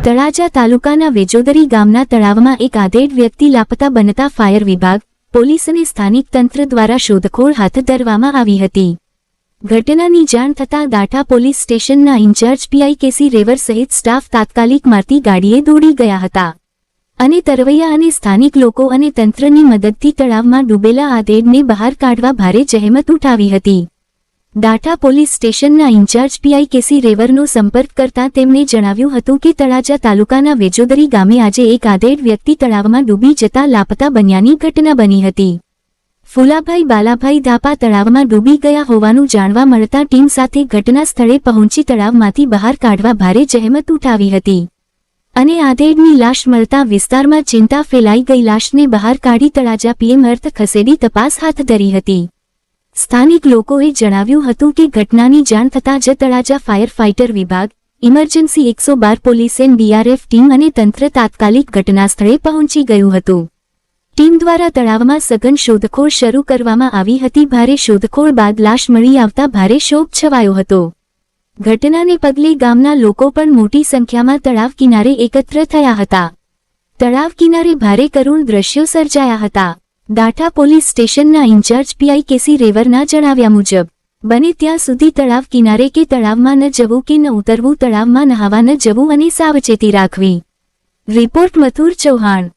તળાજા તાલુકાના વેજોદરી ગામના તળાવમાં એક આધેડ વ્યક્તિ લાપતા બનતા ફાયર વિભાગ, પોલીસ અને સ્થાનિક તંત્ર દ્વારા શોધખોળ હાથ ધરવામાં આવી હતી. ઘટનાની જાણ થતાં દાઠા પોલીસ સ્ટેશનના ઇન્ચાર્જ પીઆઈ કેસી રેવર સહિત સ્ટાફ તાત્કાલિક મારતી ગાડીએ દોડી ગયા હતા અને તરવૈયા અને સ્થાનિક લોકો અને તંત્રની મદદથી તળાવમાં ડૂબેલા આધેડને બહાર કાઢવા ભારે જહેમત ઉઠાવી હતી. દાઠા પોલીસ સ્ટેશનના ઇન્ચાર્જ પીઆઈ કેસી રેવરનો સંપર્ક કરતા તેમણે જણાવ્યું હતું કે તળાજા તાલુકાના વેજોદરી ગામે આજે એક આધેડ વ્યક્તિ તળાવમાં ડૂબી જતા લાપતા બન્યાની ઘટના બની હતી. ફુલાભાઈ બાલાભાઈ ધાપા તળાવમાં ડૂબી ગયા હોવાનું જાણવા મળતા ટીમ સાથે ઘટના સ્થળે પહોંચી તળાવમાંથી બહાર કાઢવા ભારે જહેમત ઉઠાવી હતી અને આધેડની લાશ મળતા વિસ્તારમાં ચિંતા ફેલાઈ ગઈ. લાશને બહાર કાઢી તળાજા પીએમ અર્થ ખસેડી તપાસ હાથ ધરી હતી. સ્થાનિક લોકોએ જણાવ્યું હતું કે ઘટનાની જાણ થતાં જ તળાજા ફાયર ફાઇટર વિભાગ, ઇમરજન્સી 112 પોલીસ એનડીઆરએફ ટીમ અને તંત્ર તાત્કાલિક ઘટનાસ્થળે પહોંચી ગયું હતું. ટીમ દ્વારા તળાવમાં સઘન શોધખોળ શરૂ કરવામાં આવી હતી. ભારે શોધખોળ બાદ લાશ મળી આવતા ભારે શોક છવાયો હતો. ઘટનાને પગલે ગામના લોકો પણ મોટી સંખ્યામાં તળાવ કિનારે એકત્ર થયા હતા. તળાવ કિનારે ભારે કરુણ દ્રશ્યો સર્જાયા હતા. દાઠા પોલીસ સ્ટેશનના ઇન્ચાર્જ પીઆઈ કેસી રેવરના જણાવ્યા મુજબ બને ત્યાં સુધી તળાવ કિનારે કે તળાવમાં ન જવું કે ન ઉતરવું, તળાવમાં નહાવા ન જવું અને સાવચેતી રાખવી. રિપોર્ટ મથુર ચૌહાણ.